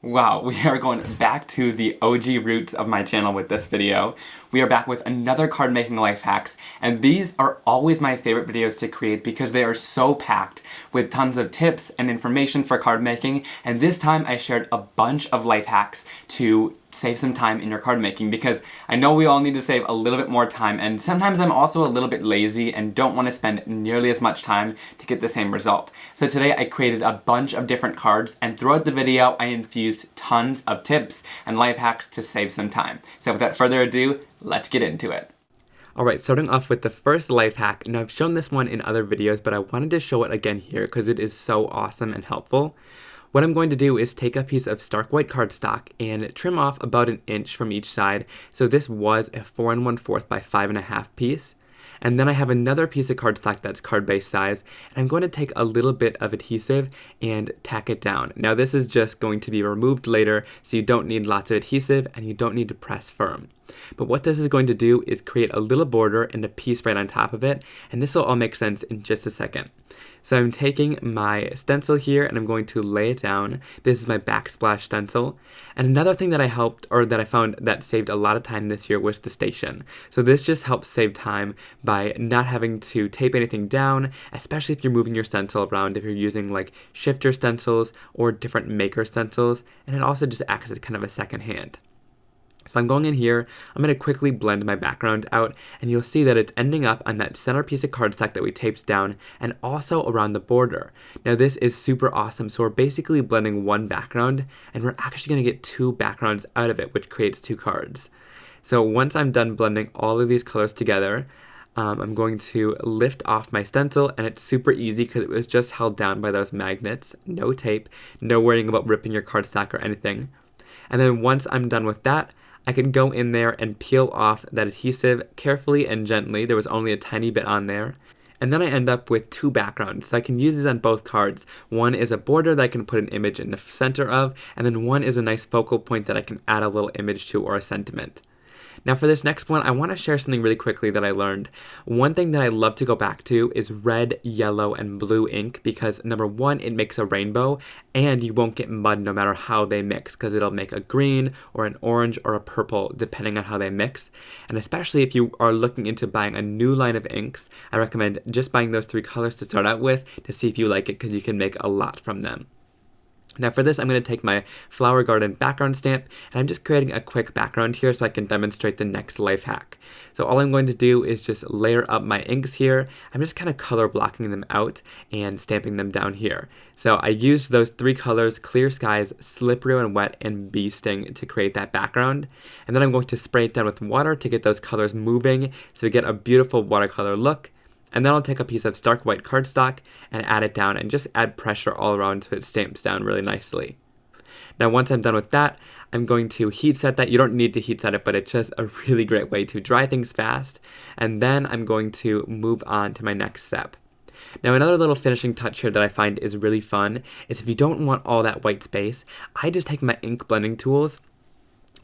Wow, we are going back to the OG roots of my channel with this video. We are back with another card making life hacks, and these are always my favorite videos to create because they are so packed with tons of tips and information for card making, and this time I shared a bunch of life hacks to save some time in your card making because I know we all need to save a little bit more time, and sometimes I'm also a little bit lazy and don't want to spend nearly as much time to get the same result. So today I created a bunch of different cards, and throughout the video I infused tons of tips and life hacks to save some time. So without further ado, let's get into it. Alright, starting off with the first life hack, and I've shown this one in other videos, but I wanted to show it again here because it is so awesome and helpful. What I'm going to do is take a piece of stark white cardstock and trim off about 1 inch from each side. So this was a 4 1/4 by 5.5 piece. And then I have another piece of cardstock that's card base size, and I'm going to take a little bit of adhesive and tack it down. Now this is just going to be removed later, so you don't need lots of adhesive and you don't need to press firm. But what this is going to do is create a little border and a piece right on top of it, and this will all make sense in just a second. So I'm taking my stencil here and I'm going to lay it down. This is my backsplash stencil. And another thing that I found that saved a lot of time this year was the Stay-tion. So this just helps save time by not having to tape anything down, especially if you're moving your stencil around, if you're using like shifter stencils or different maker stencils, and it also just acts as kind of a second hand. So I'm going in here, I'm going to quickly blend my background out, and you'll see that it's ending up on that center piece of cardstock that we taped down, and also around the border. Now this is super awesome, so we're basically blending one background, and we're actually going to get 2 backgrounds out of it, which creates 2 cards. So once I'm done blending all of these colors together, I'm going to lift off my stencil, and it's super easy because it was just held down by those magnets, no tape, no worrying about ripping your cardstock or anything. And then once I'm done with that, I can go in there and peel off that adhesive carefully and gently. There was only a tiny bit on there. And then I end up with 2 backgrounds, so I can use these on both cards. One is a border that I can put an image in the center of, and then one is a nice focal point that I can add a little image to or a sentiment. Now for this next one, I want to share something really quickly that I learned. One thing that I love to go back to is red, yellow, and blue ink because number 1, it makes a rainbow, and you won't get mud no matter how they mix because it'll make a green or an orange or a purple depending on how they mix. And especially if you are looking into buying a new line of inks, I recommend just buying those 3 colors to start out with to see if you like it because you can make a lot from them. Now for this, I'm going to take my Flower Garden background stamp, and I'm just creating a quick background here so I can demonstrate the next life hack. So all I'm going to do is just layer up my inks here. I'm just kind of color blocking them out and stamping them down here. So I used those 3 colors, Clear Skies, Slippery and Wet, and Bee Sting to create that background. And then I'm going to spray it down with water to get those colors moving so we get a beautiful watercolor look. And then I'll take a piece of stark white cardstock and add it down and just add pressure all around so it stamps down really nicely. Now once I'm done with that, I'm going to heat set that. You don't need to heat set it, but it's just a really great way to dry things fast. And then I'm going to move on to my next step. Now another little finishing touch here that I find is really fun is if you don't want all that white space, I just take my ink blending tools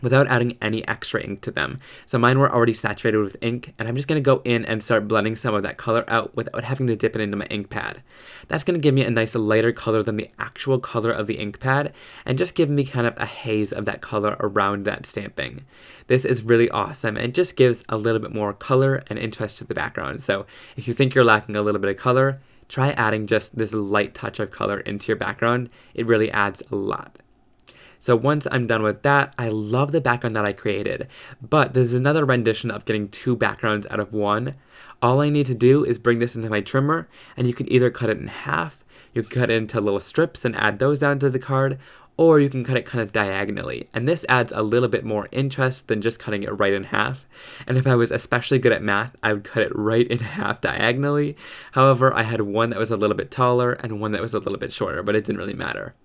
without adding any extra ink to them. So mine were already saturated with ink, and I'm just going to go in and start blending some of that color out without having to dip it into my ink pad. That's going to give me a nice lighter color than the actual color of the ink pad, and just give me kind of a haze of that color around that stamping. This is really awesome and just gives a little bit more color and interest to the background. So if you think you're lacking a little bit of color, try adding just this light touch of color into your background. It really adds a lot. So once I'm done with that, I love the background that I created, but there's another rendition of getting 2 backgrounds out of 1. All I need to do is bring this into my trimmer, and you can either cut it in half, you can cut it into little strips and add those down to the card, or you can cut it kind of diagonally, and this adds a little bit more interest than just cutting it right in half. And if I was especially good at math, I would cut it right in half diagonally. However, I had one that was a little bit taller and one that was a little bit shorter, but it didn't really matter.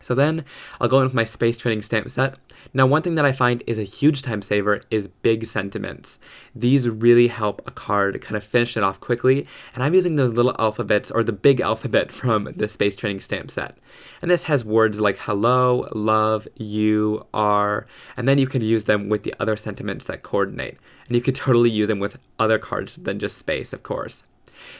So then I'll go in with my space training stamp set. Now one thing that I find is a huge time saver is big sentiments. These really help a card kind of finish it off quickly, and I'm using those little alphabets or the big alphabet from the space training stamp set. And this has words like hello, love, you, are, and then you can use them with the other sentiments that coordinate. And you could totally use them with other cards than just space, of course.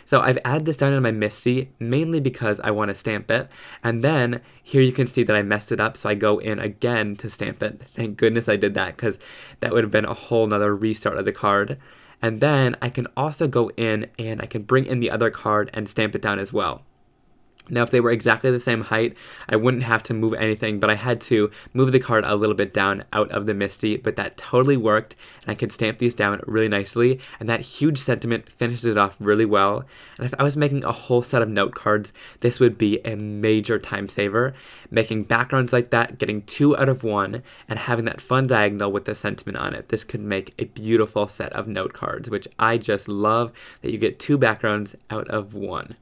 So I've added this down in my MISTI mainly because I want to stamp it. And then here you can see that I messed it up, so I go in again to stamp it. Thank goodness I did that, because that would have been a whole nother restart of the card. And then I can also go in and I can bring in the other card and stamp it down as well. Now, if they were exactly the same height, I wouldn't have to move anything, but I had to move the card a little bit down out of the MISTI, but that totally worked, and I could stamp these down really nicely, and that huge sentiment finishes it off really well. And if I was making a whole set of note cards, this would be a major time saver. Making backgrounds like that, getting 2 out of 1, and having that fun diagonal with the sentiment on it. This could make a beautiful set of note cards, which I just love that you get 2 backgrounds out of 1.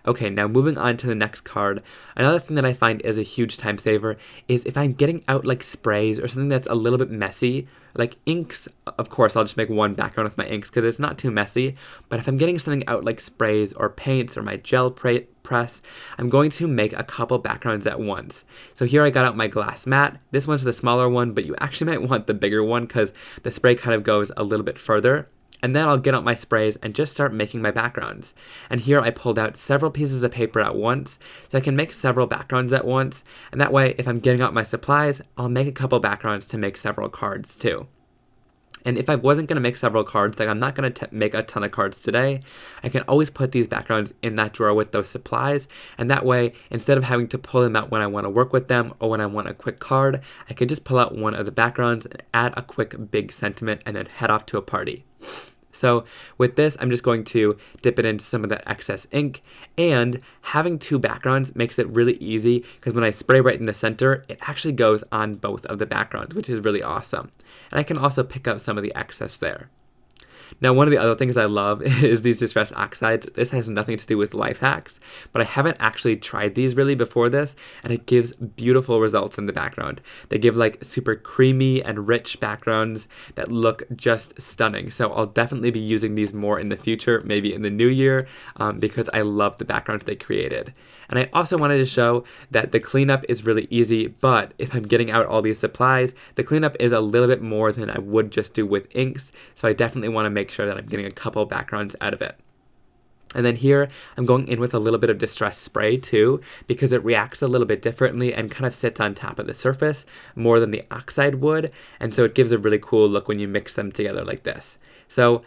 Okay, now moving on to the next card, another thing that I find is a huge time saver is if I'm getting out like sprays or something that's a little bit messy, like inks. Of course, I'll just make one background with my inks because it's not too messy, but if I'm getting something out like sprays or paints or my gel press, I'm going to make a couple backgrounds at once. So here I got out my glass mat. This one's the smaller one, but you actually might want the bigger one because the spray kind of goes a little bit further. And then I'll get out my sprays and just start making my backgrounds. And here I pulled out several pieces of paper at once, so I can make several backgrounds at once. And that way, if I'm getting out my supplies, I'll make a couple backgrounds to make several cards too. And if I wasn't going to make several cards, like I'm not going to make a ton of cards today, I can always put these backgrounds in that drawer with those supplies. And that way, instead of having to pull them out when I want to work with them or when I want a quick card, I can just pull out one of the backgrounds and add a quick big sentiment and then head off to a party. So with this, I'm just going to dip it into some of that excess ink, and having 2 backgrounds makes it really easy because when I spray right in the center, it actually goes on both of the backgrounds, which is really awesome. And I can also pick up some of the excess there. Now, one of the other things I love is these distressed oxides. This has nothing to do with life hacks, but I haven't actually tried these really before this, and it gives beautiful results in the background. They give like super creamy and rich backgrounds that look just stunning. So I'll definitely be using these more in the future, maybe in the new year, because I love the backgrounds they created. And I also wanted to show that the cleanup is really easy, but if I'm getting out all these supplies, the cleanup is a little bit more than I would just do with inks, so I definitely want to make sure that I'm getting a couple backgrounds out of it. And then here, I'm going in with a little bit of distress spray too, because it reacts a little bit differently and kind of sits on top of the surface more than the oxide would, and so it gives a really cool look when you mix them together like this. So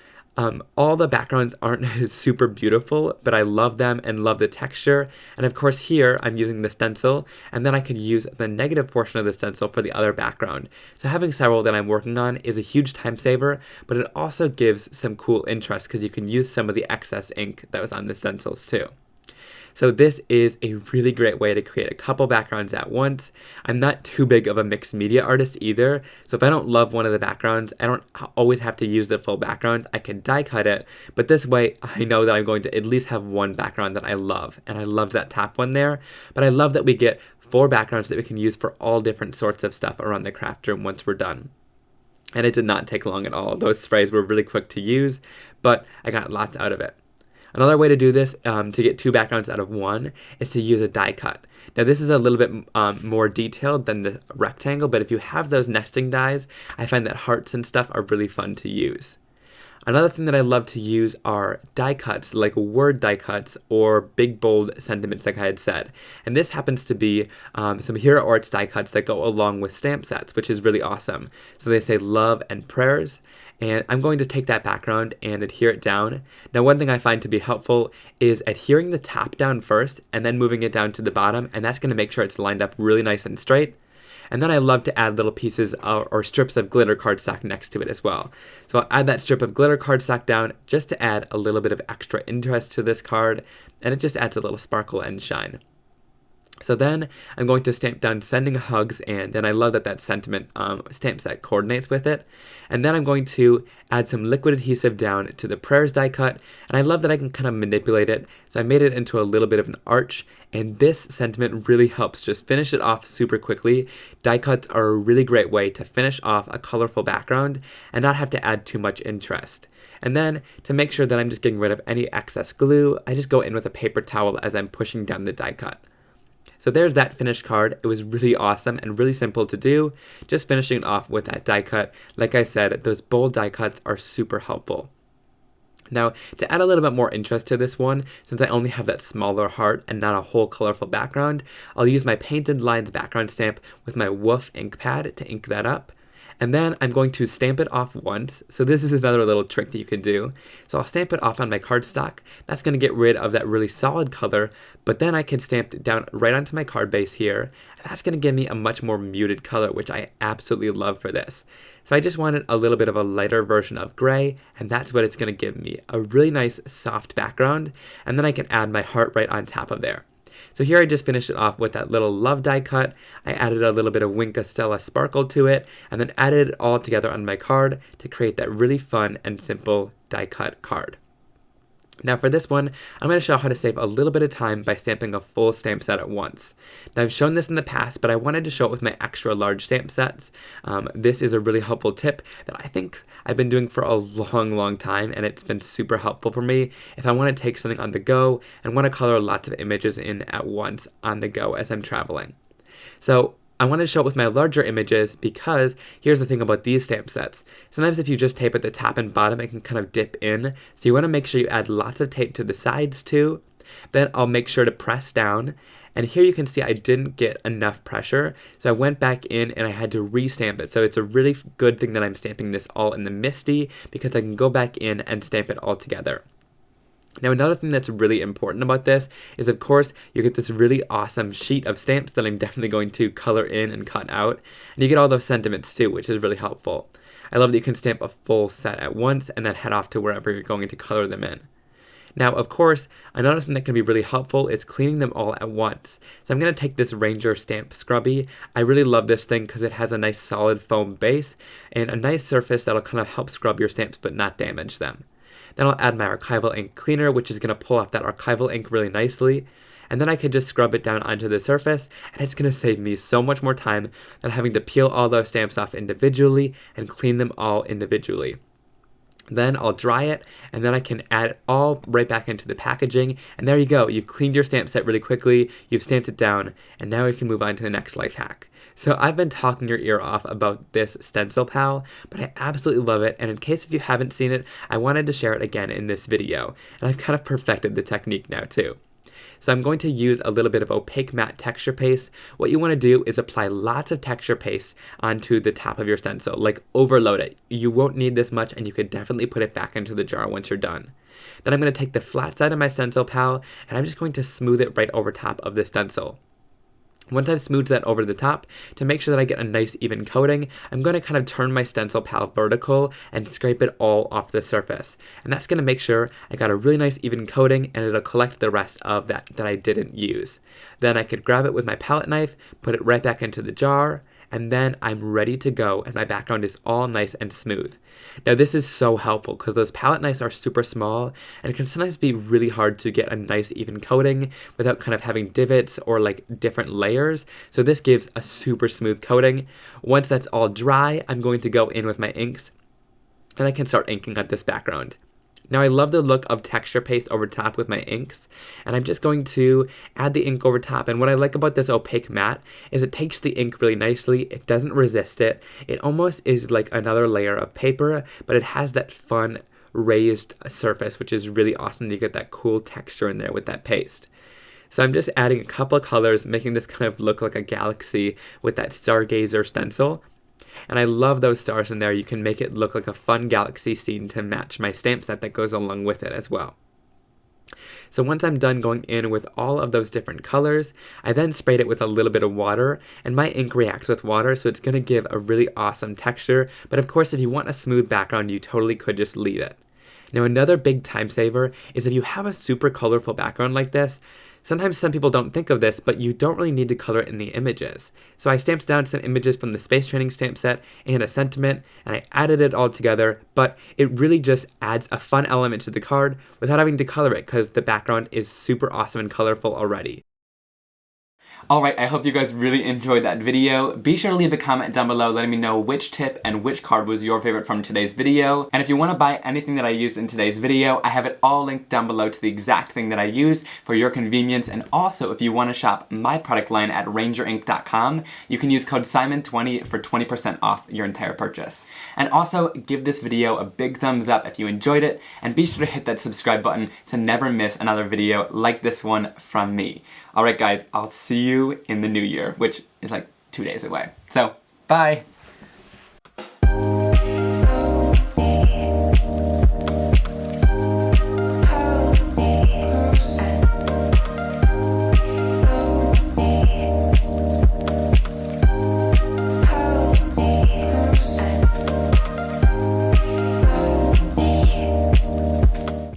all the backgrounds aren't super beautiful, but I love them and love the texture. And of course here, I'm using the stencil, and then I could use the negative portion of the stencil for the other background. So having several that I'm working on is a huge time saver, but it also gives some cool interest because you can use some of the excess ink that was on the stencils too. So this is a really great way to create a couple backgrounds at once. I'm not too big of a mixed media artist either, so if I don't love one of the backgrounds, I don't always have to use the full background. I can die cut it, but this way I know that I'm going to at least have one background that I love, and I love that top one there, but I love that we get 4 backgrounds that we can use for all different sorts of stuff around the craft room once we're done. And it did not take long at all. Those sprays were really quick to use, but I got lots out of it. Another way to do this, to get 2 backgrounds out of 1, is to use a die cut. Now this is a little bit more detailed than the rectangle, but if you have those nesting dies, I find that hearts and stuff are really fun to use. Another thing that I love to use are die cuts, like word die cuts or big bold sentiments like I had said. And this happens to be some Hero Arts die cuts that go along with stamp sets, which is really awesome. So they say love and prayers. And I'm going to take that background and adhere it down. Now one thing I find to be helpful is adhering the top down first and then moving it down to the bottom, and that's going to make sure it's lined up really nice and straight. And then I love to add little pieces or strips of glitter cardstock next to it as well. So I'll add that strip of glitter cardstock down just to add a little bit of extra interest to this card, and it just adds a little sparkle and shine. So then I'm going to stamp down sending hugs, and then I love that that sentiment stamp set coordinates with it. And then I'm going to add some liquid adhesive down to the prayers die cut, and I love that I can kind of manipulate it. So I made it into a little bit of an arch, and this sentiment really helps just finish it off super quickly. Die cuts are a really great way to finish off a colorful background and not have to add too much interest. And then to make sure that I'm just getting rid of any excess glue, I just go in with a paper towel as I'm pushing down the die cut. So there's that finished card. It was really awesome and really simple to do, just finishing it off with that die cut. Like I said, those bold die cuts are super helpful. Now, to add a little bit more interest to this one, since I only have that smaller heart and not a whole colorful background, I'll use my Painted Lines background stamp with my Woof ink pad to ink that up. And then I'm going to stamp it off once. So this is another little trick that you can do. So I'll stamp it off on my cardstock. That's going to get rid of that really solid color, but then I can stamp it down right onto my card base here. And that's going to give me a much more muted color, which I absolutely love for this. So I just wanted a little bit of a lighter version of gray, and that's what it's going to give me. A really nice soft background, and then I can add my heart right on top of there. So here I just finished it off with that little love die cut. I added a little bit of Wink of Stella sparkle to it, and then added it all together on my card to create that really fun and simple die cut card. Now for this one, I'm going to show how to save a little bit of time by stamping a full stamp set at once. Now I've shown this in the past, but I wanted to show it with my extra large stamp sets. This is a really helpful tip that I think I've been doing for a long time, and it's been super helpful for me if I want to take something on the go and want to color lots of images in at once on the go as I'm traveling. So I want to show it with my larger images because here's the thing about these stamp sets. Sometimes if you just tape at the top and bottom, it can kind of dip in. So you want to make sure you add lots of tape to the sides too. Then I'll make sure to press down. And here you can see I didn't get enough pressure. So I went back in and I had to re-stamp it. So it's a really good thing that I'm stamping this all in the MISTI because I can go back in and stamp it all together. Now another thing that's really important about this is, of course, you get this really awesome sheet of stamps that I'm definitely going to color in and cut out, and you get all those sentiments too, which is really helpful. I love that you can stamp a full set at once and then head off to wherever you're going to color them in. Now, of course, another thing that can be really helpful is cleaning them all at once. So I'm going to take this Ranger Stamp Scrubby. I really love this thing because it has a nice solid foam base and a nice surface that'll kind of help scrub your stamps but not damage them. Then I'll add my archival ink cleaner, which is going to pull off that archival ink really nicely. And then I can just scrub it down onto the surface, and it's going to save me so much more time than having to peel all those stamps off individually and clean them all individually. Then I'll dry it, and then I can add it all right back into the packaging, and there you go. You've cleaned your stamp set really quickly, you've stamped it down, and now we can move on to the next life hack. So I've been talking your ear off about this Stencil Pal, but I absolutely love it, and in case if you haven't seen it, I wanted to share it again in this video, and I've kind of perfected the technique now too. So I'm going to use a little bit of opaque matte texture paste. What you want to do is apply lots of texture paste onto the top of your stencil, like overload it. You won't need this much, and you could definitely put it back into the jar once you're done. Then I'm going to take the flat side of my Stencil Pal, and I'm just going to smooth it right over top of the stencil. Once I've smoothed that over the top, to make sure that I get a nice even coating, I'm going to kind of turn my Stencil Pal vertical and scrape it all off the surface. And that's going to make sure I got a really nice even coating, and it'll collect the rest of that I didn't use. Then I could grab it with my palette knife, put it right back into the jar, and then I'm ready to go, and my background is all nice and smooth. Now this is so helpful because those palette knives are super small, and it can sometimes be really hard to get a nice even coating without kind of having divots or like different layers, so this gives a super smooth coating. Once that's all dry, I'm going to go in with my inks, and I can start inking on this background. Now I love the look of texture paste over top with my inks, and I'm just going to add the ink over top. And what I like about this opaque matte is it takes the ink really nicely, it doesn't resist it, it almost is like another layer of paper, but it has that fun raised surface, which is really awesome. You get that cool texture in there with that paste. So I'm just adding a couple of colors, making this kind of look like a galaxy with that Stargazer stencil. And I love those stars in there. You can make it look like a fun galaxy scene to match my stamp set that goes along with it as well. So once I'm done going in with all of those different colors, I then sprayed it with a little bit of water, and my ink reacts with water, so it's going to give a really awesome texture. But of course, if you want a smooth background, you totally could just leave it. Now another big time saver is if you have a super colorful background like this, sometimes some people don't think of this, but you don't really need to color it in the images. So I stamped down some images from the Space Training stamp set and a sentiment, and I added it all together, but it really just adds a fun element to the card without having to color it because the background is super awesome and colorful already. Alright, I hope you guys really enjoyed that video. Be sure to leave a comment down below letting me know which tip and which card was your favorite from today's video. And if you want to buy anything that I used in today's video, I have it all linked down below to the exact thing that I used for your convenience. And also, if you want to shop my product line at rangerink.com, you can use code SIMON20 for 20% off your entire purchase. And also, give this video a big thumbs up if you enjoyed it, and be sure to hit that subscribe button to never miss another video like this one from me. Alright guys, I'll see you in the new year, which is like 2 days away. So, bye!